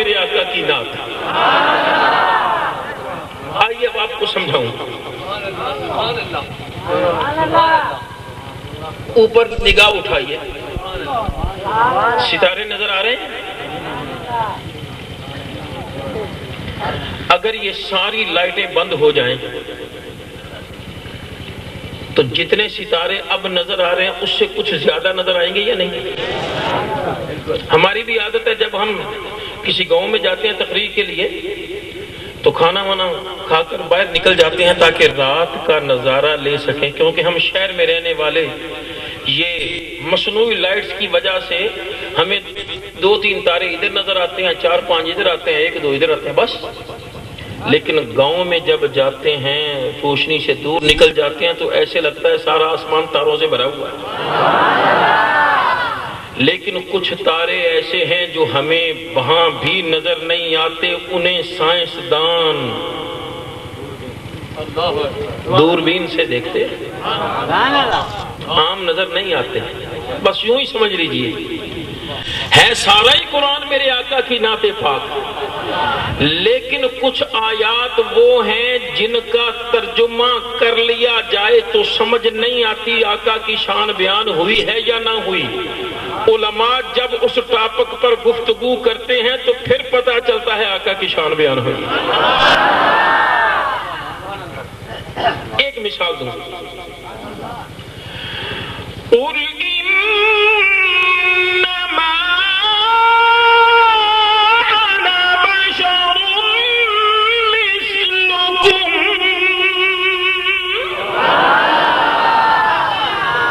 میرے آقا کی نعت. آئیے اب آپ کو سمجھاؤں. اوپر نگاہ اٹھائیے, ستارے نظر آ رہے ہیں؟ اگر یہ ساری لائٹیں بند ہو جائیں تو جتنے ستارے اب نظر آ رہے ہیں اس سے کچھ زیادہ نظر آئیں گے یا نہیں؟ ہماری بھی عادت ہے جب ہم کسی گاؤں میں جاتے ہیں تقریر کے لیے تو کھانا وانا کھا کر باہر نکل جاتے ہیں تاکہ رات کا نظارہ لے سکیں, کیونکہ ہم شہر میں رہنے والے یہ مصنوعی لائٹس کی وجہ سے ہمیں 2-3 تارے ادھر نظر آتے ہیں, 4-5 ادھر آتے ہیں, 1-2 ادھر آتے ہیں بس. لیکن گاؤں میں جب جاتے ہیں روشنی سے دور نکل جاتے ہیں تو ایسے لگتا ہے سارا آسمان تاروں سے بھرا ہوا ہے. لیکن کچھ تارے ایسے ہیں جو ہمیں وہاں بھی نظر نہیں آتے, انہیں سائنسدان دوربین سے دیکھتے, عام نظر نہیں آتے. بس یوں ہی سمجھ لیجئے ہے سارا ہی قرآن میرے آقا کی نعت پاک, لیکن کچھ آیات وہ ہیں جن کا ترجمہ کر لیا جائے تو سمجھ نہیں آتی آقا کی شان بیان ہوئی ہے یا نہ ہوئی. علماء جب اس ٹاپک پر گفتگو کرتے ہیں تو پھر پتہ چلتا ہے آقا کی شان بیان ہوئی. ایک مثال دوں,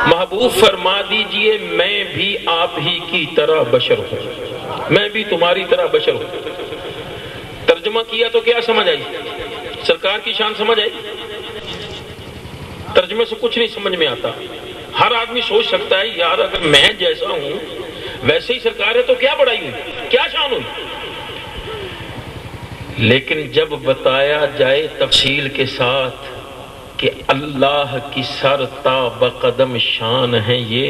محبوب فرما دیجئے میں بھی آپ ہی کی طرح بشر ہوں, میں بھی تمہاری طرح بشر ہوں. ترجمہ کیا تو کیا سمجھ آئی؟ سرکار کی شان سمجھ آئی؟ ترجمے سے کچھ نہیں سمجھ میں آتا. ہر آدمی سوچ سکتا ہے یار اگر میں جیسا ہوں ویسے ہی سرکار ہے تو کیا بڑائی ہوئی, کیا شان ہوئی. لیکن جب بتایا جائے تفصیل کے ساتھ کہ اللہ کی سر تا بقدم شان ہے, یہ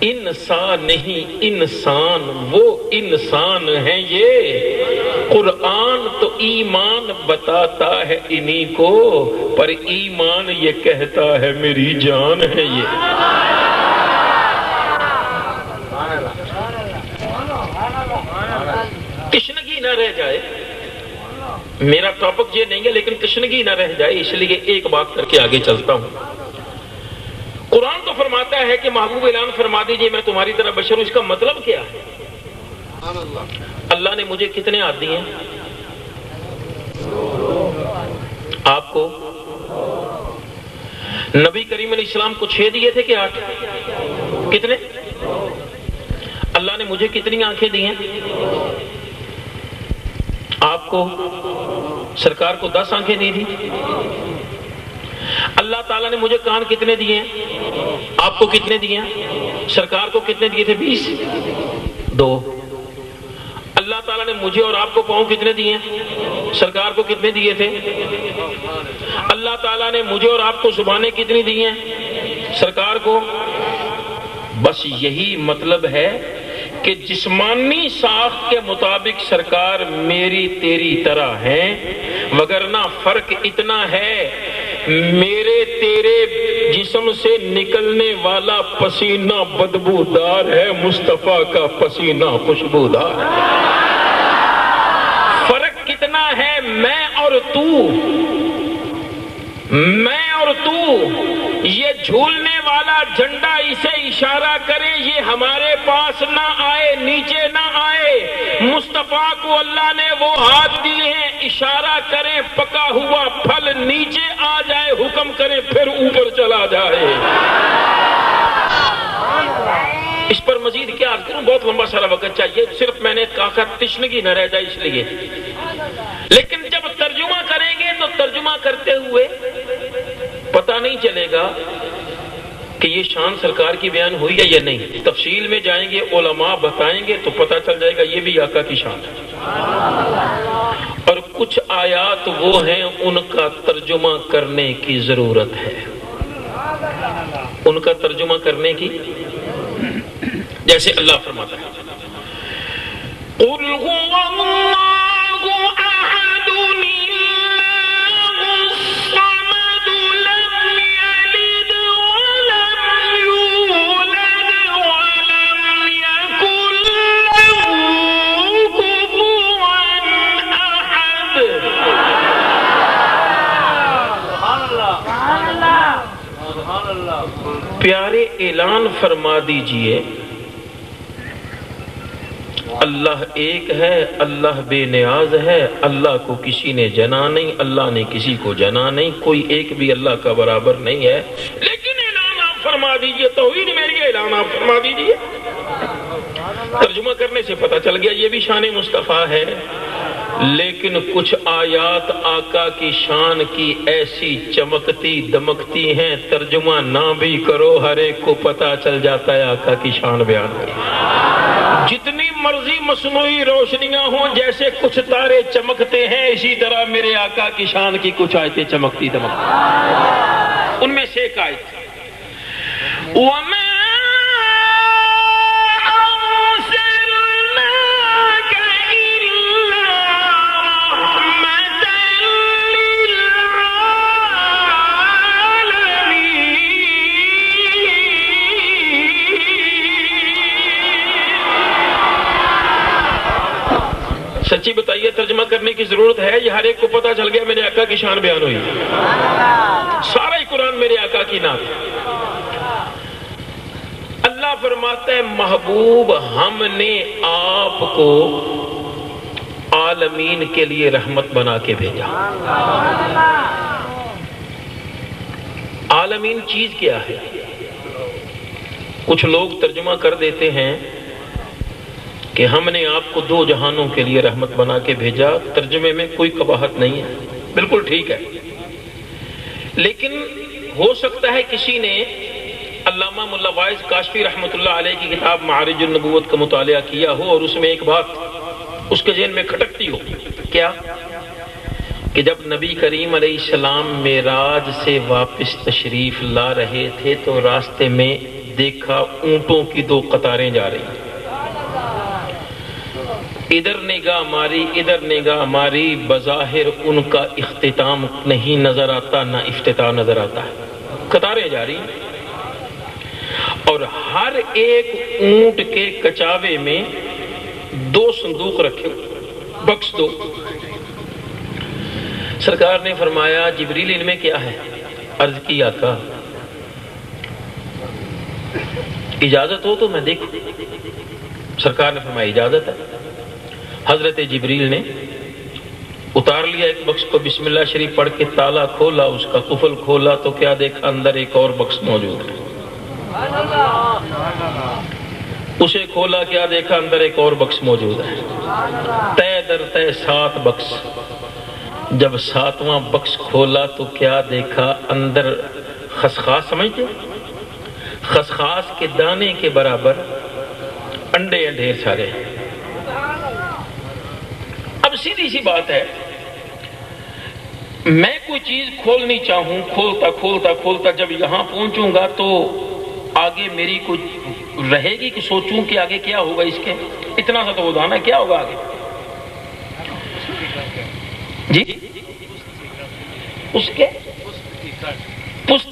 انسان نہیں انسان, وہ انسان ہے یہ. قرآن تو ایمان بتاتا ہے انہی کو, پر ایمان یہ کہتا ہے میری جان ہے یہ. تشنگی نہ رہ جائے, میرا ٹاپک یہ نہیں ہے لیکن تشنگی نہ رہ جائے اس لیے ایک بات کر کے آگے چلتا ہوں. قرآن تو فرماتا ہے کہ محبوب اعلان فرما دیجئے میں تمہاری طرح بشر ہوں, اس کا مطلب کیا ہے؟ اللہ نے مجھے کتنے ہاتھ دیے ہیں؟ آپ کو نبی کریم علیہ السلام کو 6 دیے تھے کہ 8؟ کتنے؟ اللہ نے مجھے کتنی آنکھیں دی ہیں؟ آپ کو سرکار کو 10 آنکھیں دی تھی. اللہ تعالیٰ نے مجھے کان کتنے دیے ہیں؟ آپ کو کتنے دیے ہیں؟ سرکار کو کتنے دیے تھے؟ 20. 2. اللہ تعالیٰ نے مجھے اور آپ کو پاؤں کتنے دیے ہیں؟ سرکار کو کتنے دیے تھے؟ اللہ تعالیٰ نے مجھے اور آپ کو زبانیں کتنی دی ہیں؟ سرکار کو. بس یہی مطلب ہے کہ جسمانی ساخت کے مطابق سرکار میری تیری طرح ہیں, وگرنہ فرق اتنا ہے میرے تیرے جسم سے نکلنے والا پسینہ بدبودار ہے, مصطفیٰ کا پسینہ خوشبودار ہے. فرق کتنا ہے میں اور تو, یہ جھولنے والا جھنڈا اسے اشارہ کرے یہ ہمارے پاس نہ آئے, نیچے نہ آئے. مصطفیٰ کو اللہ نے وہ ہاتھ دیے ہیں اشارہ کریں پکا ہوا پھل نیچے آ جائے, حکم کریں پھر اوپر چلا جائے. اس پر مزید کیا عرض کروں, بہت لمبا سارا وقت چاہیے, صرف میں نے کہا تشنگی نہ رہ جائے اس لیے. لیکن جب ترجمہ کریں گے تو ترجمہ کرتے ہوئے پتہ نہیں چلے گا کہ یہ شان سرکار کی بیان ہوئی ہے یا نہیں. تفصیل میں جائیں گے, علماء بتائیں گے تو پتہ چل جائے گا یہ بھی آقا کی شان ہے. اور کچھ آیات وہ ہیں ان کا ترجمہ کرنے کی ضرورت ہے, ان کا ترجمہ کرنے کی. جیسے اللہ فرماتا ہے قل هو اللہ احد اللہ الصمد لم یلد ولم یولد ولم یکن له کفوا احد. پیارے اعلان فرما دیجئے اللہ ایک ہے، اللہ بے نیاز ہے، اللہ کو کسی نے جنا نہیں، اللہ نے کسی کو جنا نہیں، کوئی ایک بھی اللہ کا برابر نہیں ہے. لیکن اعلان آپ فرما دیجئے، توحید میری اعلان آپ فرما دیجئے. ترجمہ کرنے سے پتہ چل گیا یہ بھی شان مصطفیٰ ہے. لیکن کچھ آیات آقا کی شان کی ایسی چمکتی دمکتی ہیں، ترجمہ نہ بھی کرو ہر ایک کو پتہ چل جاتا ہے آقا کی شان بیان کی. جتنی مرضی مصنوعی روشنیاں ہوں، جیسے کچھ تارے چمکتے ہیں، اسی طرح میرے آقا کی شان کی کچھ آیتیں چمکتی دمکتی. ان میں سے ایک آیت سچی بتائیے ترجمہ کرنے کی ضرورت ہے؟ یہ ہر ایک کو پتا چل گیا میرے آقا کی شان بیان ہوئی. سارا ہی قرآن میرے آقا کی نعت. اللہ فرماتا ہے محبوب ہم نے آپ کو عالمین کے لیے رحمت بنا کے بھیجا. عالمین چیز کیا ہے؟ کچھ لوگ ترجمہ کر دیتے ہیں کہ ہم نے آپ کو دو جہانوں کے لیے رحمت بنا کے بھیجا. ترجمے میں کوئی قباحت نہیں ہے، بالکل ٹھیک ہے. لیکن ہو سکتا ہے کسی نے علامہ ملا واعظ کاشفی رحمۃ اللہ علیہ کی کتاب معارج النبوت کا مطالعہ کیا ہو اور اس میں ایک بات اس کے ذہن میں کھٹکتی ہو. کیا؟ کہ جب نبی کریم علیہ السلام معراج سے واپس تشریف لا رہے تھے تو راستے میں دیکھا اونٹوں کی دو قطاریں جا رہی ہیں. ادھر نگاہ ماری ادھر نگاہ ماری، بظاہر ان کا اختتام نہیں نظر آتا نہ افتتاح نظر آتا ہے. قطاریں جاری اور ہر ایک اونٹ کے کچاوے میں دو صندوق رکھے، بکس دو. سرکار نے فرمایا جبریل ان میں کیا ہے؟ عرض کی آقا اجازت ہو تو میں دیکھوں. سرکار نے فرمایا اجازت ہے. حضرت جبریل نے اتار لیا ایک بکس کو، بسم اللہ شریف پڑھ کے تالا کھولا، اس کا قفل کھولا تو کیا دیکھا؟ اندر ایک اور بکس موجود ہے. اسے کھولا، کیا دیکھا؟ اندر ایک اور بکس موجود ہے. تے در تے 7 بکس. جب 7واں بکس کھولا تو کیا دیکھا؟ اندر خسخاس، سمجھتے؟ خسخاس کے دانے کے برابر انڈے ڈھیر سارے. اب سیدھی سی بات ہے، میں کوئی چیز کھولنی چاہوں، کھولتا کھولتا کھولتا جب یہاں پہنچوں گا تو آگے میری کوئی رہے گی کہ سوچوں کہ آگے کیا ہوگا اس کے؟ اتنا سا تو وہ دانا کیا ہوگا آگے؟ جی اس کے پست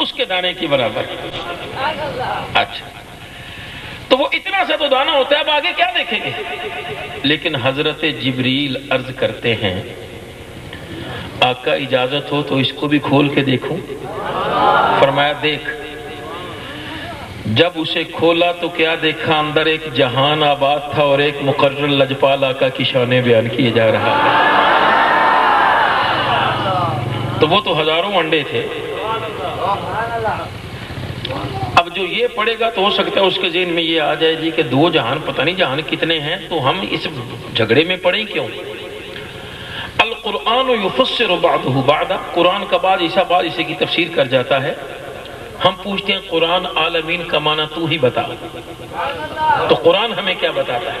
اس کے دانے کی برابر. اچھا تو وہ اتنا سا تو دانا ہوتا ہے، اب آگے کیا دیکھیں گے؟ لیکن حضرت جبریل عرض کرتے ہیں آقا اجازت ہو تو اس کو بھی کھول کے دیکھوں. فرمایا دیکھ. جب اسے کھولا تو کیا دیکھا؟ اندر ایک جہان آباد تھا اور ایک مقرر لجپال آقا کی شانیں بیان کیے جا رہا ہے. تو وہ تو ہزاروں انڈے تھے. اب جو یہ پڑھے گا تو ہو سکتا ہے اس کے ذہن میں یہ آ جائے جی کہ 2 جہان، پتہ نہیں جہان کتنے ہیں، تو ہم اس جھگڑے میں پڑیں کیوں؟ القرآن یفسر بعضہ بعضا، قرآن کا بعض اسے کی تفسیر کر جاتا ہے. ہم پوچھتے ہیں قرآن عالمین کا معنی تو ہی بتا، تو قرآن ہمیں کیا بتاتا ہے؟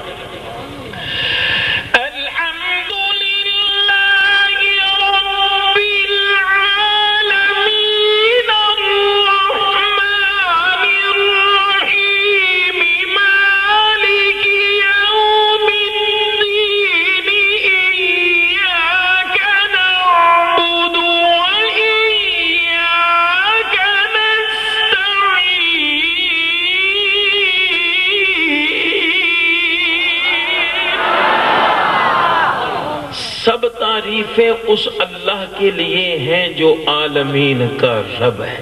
تعریفیں اس اللہ کے لیے ہیں جو عالمین کا رب ہے۔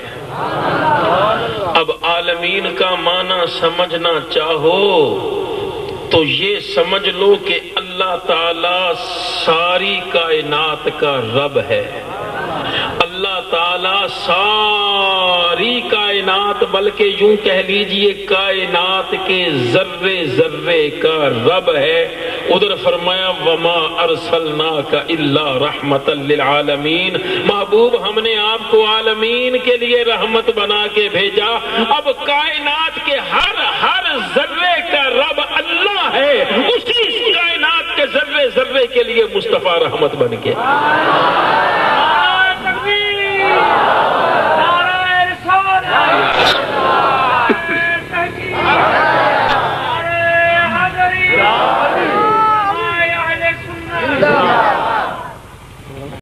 اب عالمین کا معنی سمجھنا چاہو تو یہ سمجھ لو کہ اللہ تعالی ساری کائنات کا رب ہے۔ اللہ تعالی ساری کائنات، بلکہ یوں کہہ لیجئے کائنات کے ذرے ذرے کا رب ہے۔ ادھر فرمایا وما ارسلناک الا رحمتا للعالمین، محبوب ہم نے آپ کو عالمین کے لیے رحمت بنا کے بھیجا۔ اب کائنات کے ہر ذرے کا رب اللہ ہے، اسی کائنات کے ذرے ذرے کے لیے مصطفیٰ رحمت بن کے